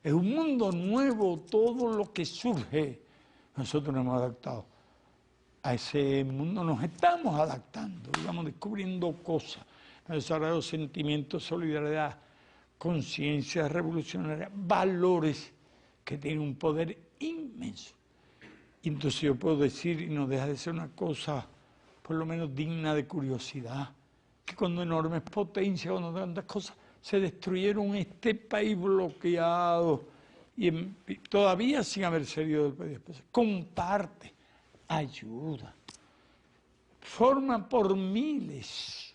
Es un mundo nuevo todo lo que surge. Nosotros nos hemos adaptado a ese mundo, nos estamos adaptando, vamos descubriendo cosas, hemos desarrollado sentimientos, solidaridad, conciencia revolucionaria, valores que tienen un poder inmenso. Y entonces yo puedo decir, y no deja de ser una cosa por lo menos digna de curiosidad, que cuando enormes potencias, cuando tantas cosas se destruyeron, este país bloqueado y todavía sin haber salido del país, comparte, ayuda, forma por miles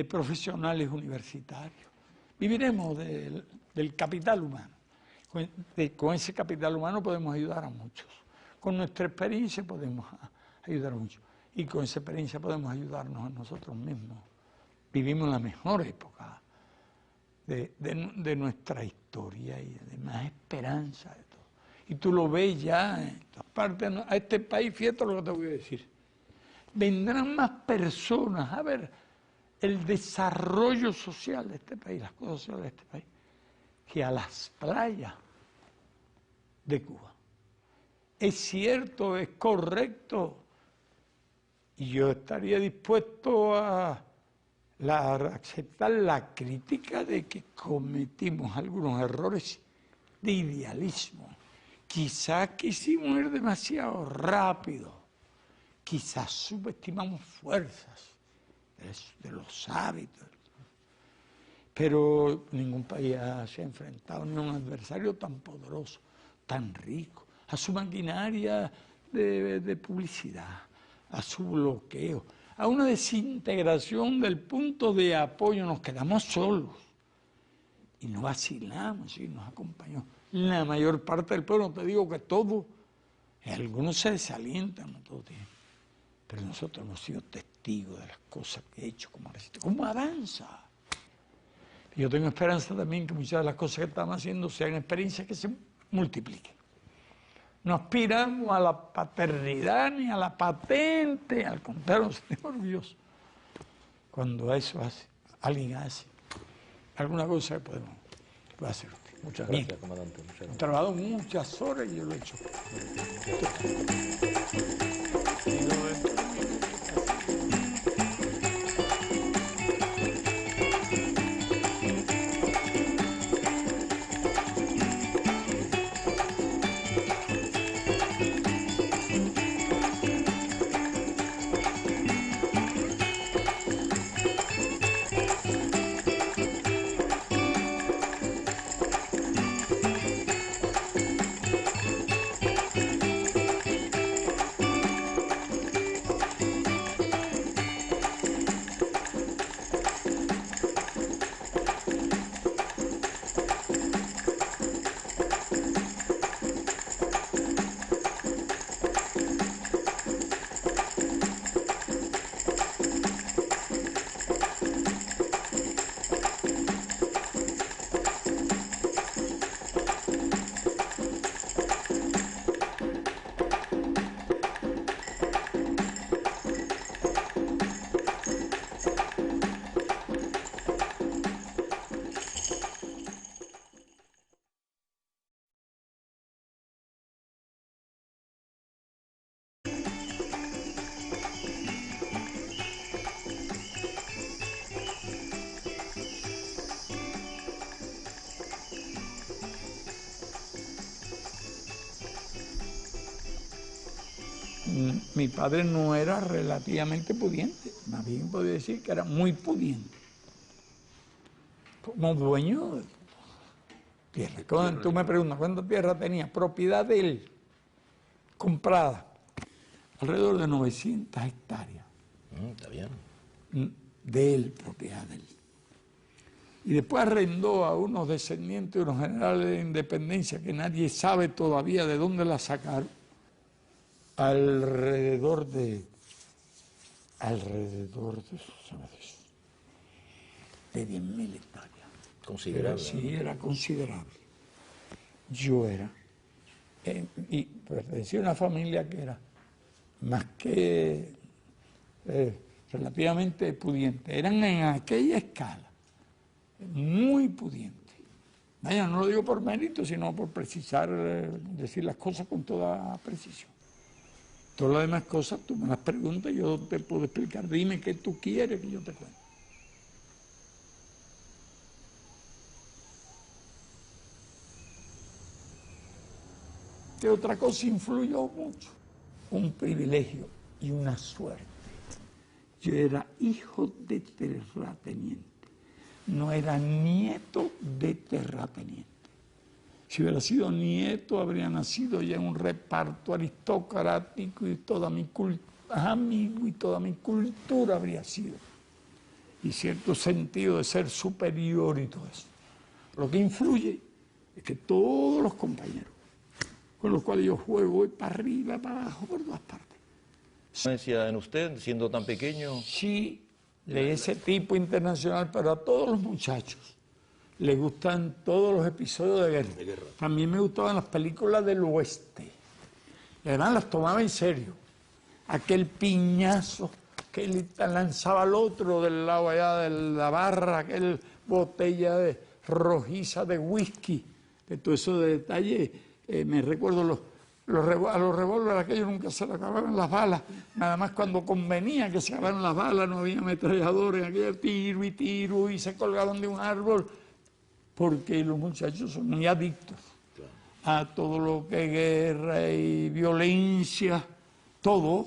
profesionales universitarios. Viviremos del capital humano. Con ese capital humano podemos ayudar a muchos. Con nuestra experiencia podemos ayudar a muchos. Y con esa experiencia podemos ayudarnos a nosotros mismos. Vivimos la mejor época de nuestra historia y de más esperanza de todo. Y tú lo ves ya en todas partes. A este país, fíjate lo que te voy a decir. Vendrán más personas a ver el desarrollo social de este país, las cosas sociales de este país, que a las playas de Cuba. es cierto, es correcto, y yo estaría dispuesto a aceptar la crítica de que cometimos algunos errores de idealismo. Quizás quisimos ir demasiado rápido, quizás subestimamos fuerzas de los hábitos, pero ningún país se ha enfrentado ni a un adversario tan poderoso, tan rico, a su maquinaria de publicidad, a su bloqueo, a una desintegración del punto de apoyo. Nos quedamos solos y no vacilamos y nos acompañó la mayor parte del pueblo. No te digo que todo, algunos se desalientan, no todo tiempo, pero nosotros hemos sido testigos de las cosas que he hecho, cómo avanza. Yo tengo esperanza también que muchas de las cosas que estamos haciendo sean experiencias que se multipliquen. No aspiramos a la paternidad ni a la patente, al contrario, nos sentimos orgullosos cuando eso alguien hace alguna cosa que puede hacer usted. Muchas gracias, comandante. Muchas gracias. He trabajado muchas horas y yo lo he hecho. Mi padre no era relativamente pudiente, más bien podría decir que era muy pudiente. Como dueño de tierra. Cuando tú me preguntas cuánta tierra tenía, propiedad de él, comprada, alrededor de 900 hectáreas. Está bien. De él, propiedad de él. Y después arrendó a unos descendientes de unos generales de independencia que nadie sabe todavía de dónde la sacaron, alrededor de ¿sabes eso? De 10.000 hectáreas. Considerable. Sí, era considerable. Yo era, y pertenecía a una familia que era más que relativamente pudiente. Eran en aquella escala muy pudientes. Vaya, no lo digo por mérito, sino por precisar, decir las cosas con toda precisión. Todas las demás cosas, tú me las preguntas y yo te puedo explicar. Dime qué tú quieres que yo te cuente. ¿Qué otra cosa influyó mucho? Un privilegio y una suerte. Yo era hijo de terrateniente, no era nieto de terrateniente. Si hubiera sido nieto, habría nacido ya en un reparto aristocrático y toda mi amigo y toda mi cultura habría sido. Y cierto sentido de ser superior y todo eso. Lo que influye es que todos los compañeros con los cuales yo juego voy para arriba, para abajo, por todas partes. ¿Influencia en usted, siendo tan pequeño? Sí, de ese tipo internacional, pero a todos los muchachos les gustan todos los episodios de guerra. También me gustaban las películas del oeste. Y además las tomaba en serio. Aquel piñazo que le lanzaba al otro del lado allá de la barra, aquel botella rojiza de whisky, de todo eso de detalle. Me recuerdo A los revólveres aquellos nunca se le acababan las balas, nada más cuando convenía que se acabaran las balas, no había ametralladores, aquello tiro y se colgaban de un árbol, porque los muchachos son muy adictos a todo lo que es guerra y violencia, todo.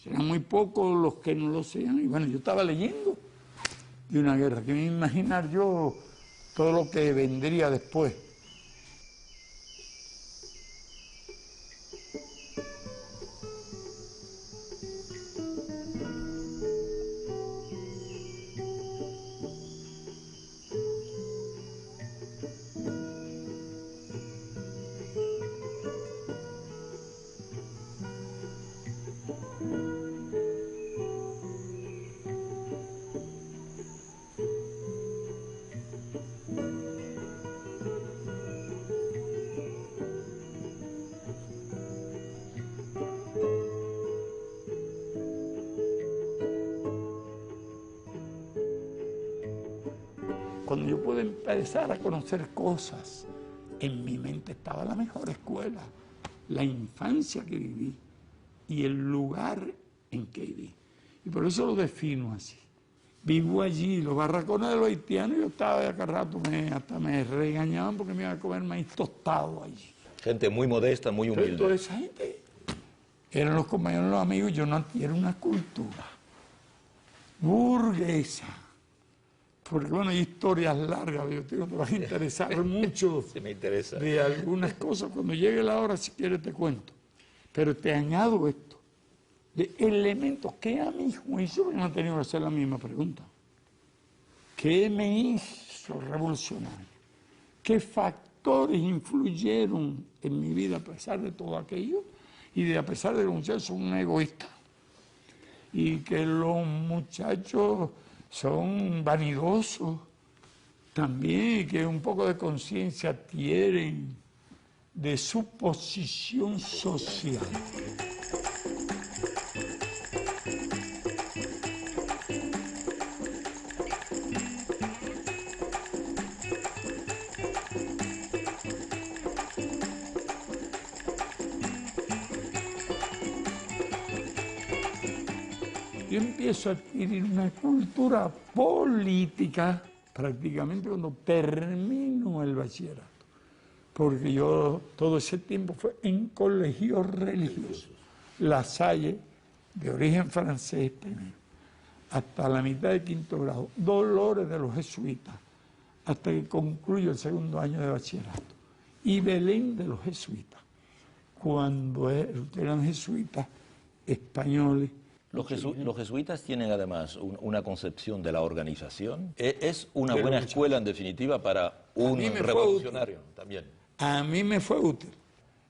Serán muy pocos los que no lo sean. Y bueno, yo estaba leyendo de una guerra, que me iba a imaginar yo todo lo que vendría después. Cuando yo pude empezar a conocer cosas, en mi mente estaba la mejor escuela, la infancia que viví y el lugar en que viví. Y por eso lo defino así. Vivo allí, los barracones de los haitianos, yo estaba de acá rato, hasta me regañaban porque me iban a comer maíz tostado allí. Gente muy modesta, muy humilde. Toda esa gente eran los compañeros, los amigos, yo no adquiero una cultura burguesa. Porque bueno, hay historias largas, yo te van a interesar mucho Sí, me interesa. de algunas cosas. Cuando llegue la hora, si quieres, te cuento. Pero te añado esto, de elementos que a mi juicio me han tenido que hacer la misma pregunta. ¿Qué me hizo revolucionario? ¿Qué factores influyeron en mi vida a pesar de todo aquello? Y a pesar de que los muchachos son un egoísta. Y que los muchachos son vanidosos también, que un poco de conciencia tienen de su posición social. Yo empiezo a adquirir una cultura política prácticamente cuando termino el bachillerato, porque yo todo ese tiempo fue en colegios religiosos, La Salle, de origen francés primero, hasta la mitad de quinto grado, Dolores de los jesuitas, hasta que concluyo el segundo año de bachillerato, y Belén de los jesuitas, cuando eran jesuitas españoles. Los jesuitas tienen además una concepción de la organización. Es una buena escuela, en definitiva, para un revolucionario también. A mí me fue útil.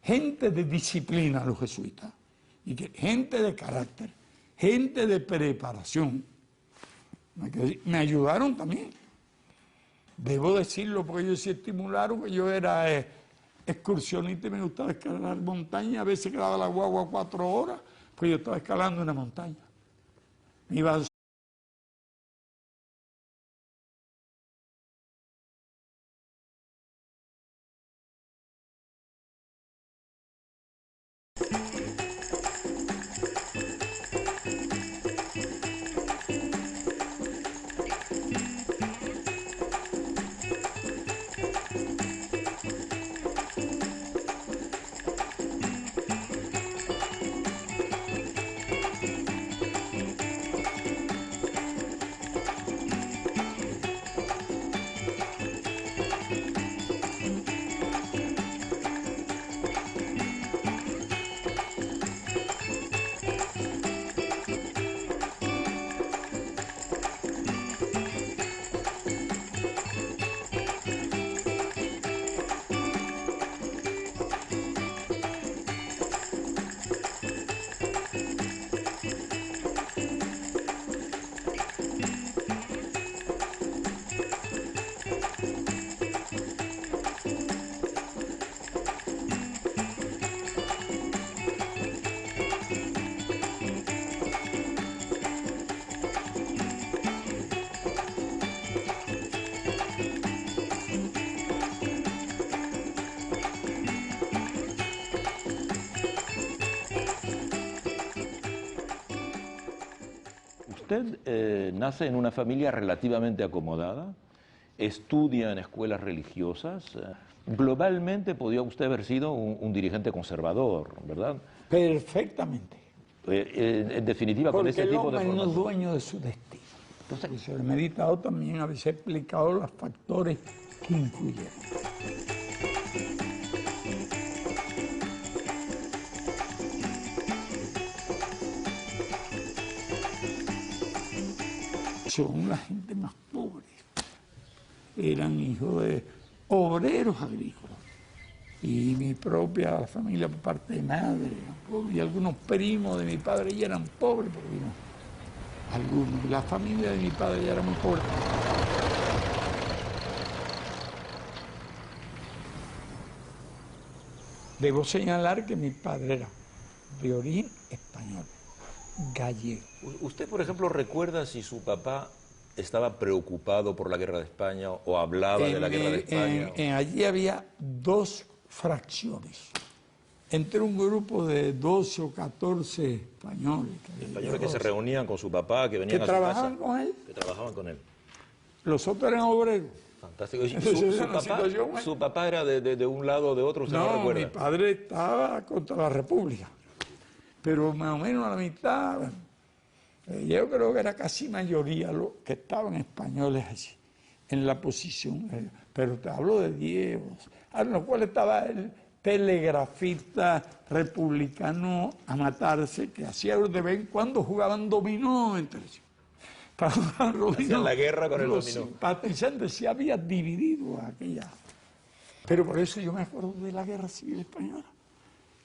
Gente de disciplina, los jesuitas, y gente de carácter, gente de preparación. Me ayudaron también. Debo decirlo porque ellos se estimularon, que yo era excursionista y me gustaba escalar montañas. A veces quedaba la guagua 4 horas. Pues yo estaba escalando una montaña. Me iba usted nace en una familia relativamente acomodada, estudia en escuelas religiosas. Globalmente podía usted haber sido un dirigente conservador, ¿verdad? Perfectamente. En definitiva, con Porque ese el tipo de hombre no es formación. dueño de su destino. Entonces, he meditado también, a veces he explicado los factores que influyeron. Son la gente más pobre. Eran hijos de obreros agrícolas. Y mi propia familia, por parte de madre, y algunos primos de mi padre ya eran pobres, porque no, algunos. La familia de mi padre ya era muy pobre. Debo señalar que mi padre era de origen español, gallego. ¿Usted, por ejemplo, recuerda si su papá estaba preocupado por la guerra de España o hablaba de la guerra de España? Allí había dos fracciones. Entre un grupo de 12 o 14 españoles. Españoles que se reunían con su papá, que venían a su casa. Que trabajaban con él. Que trabajaban con él. Los otros eran obreros. Fantástico. ¿Y su papá era de un lado o de otro? ¿Usted no recuerda? Mi padre estaba contra la República. Pero más o menos a la mitad, yo creo que era casi mayoría los que estaban españoles allí, en la posición. Pero te hablo de 10, a lo cual estaba el telegrafista republicano a matarse, que hacía de vez en cuando jugaban dominó entre ellos. Hacían la guerra con el dominó. Simpatizantes se había dividido aquella. Pero por eso yo me acuerdo de la Guerra Civil Española.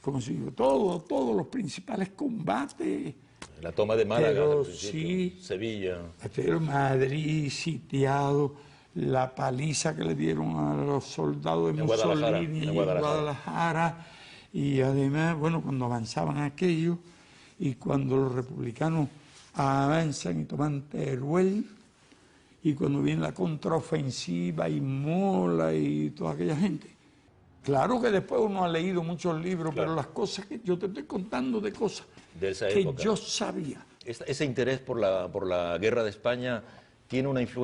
Como si todos los principales combates. La toma de Málaga, sí, Sevilla. Pero Madrid sitiado, la paliza que le dieron a los soldados de Mussolini en Guadalajara. Y además, bueno, cuando avanzaban aquellos y cuando los republicanos avanzan y toman Teruel, y cuando viene la contraofensiva y Mola y toda aquella gente. Claro que después uno ha leído muchos libros, claro, pero las cosas que yo te estoy contando de cosas de esa época, yo sabía. Ese interés por la guerra de España tiene una influencia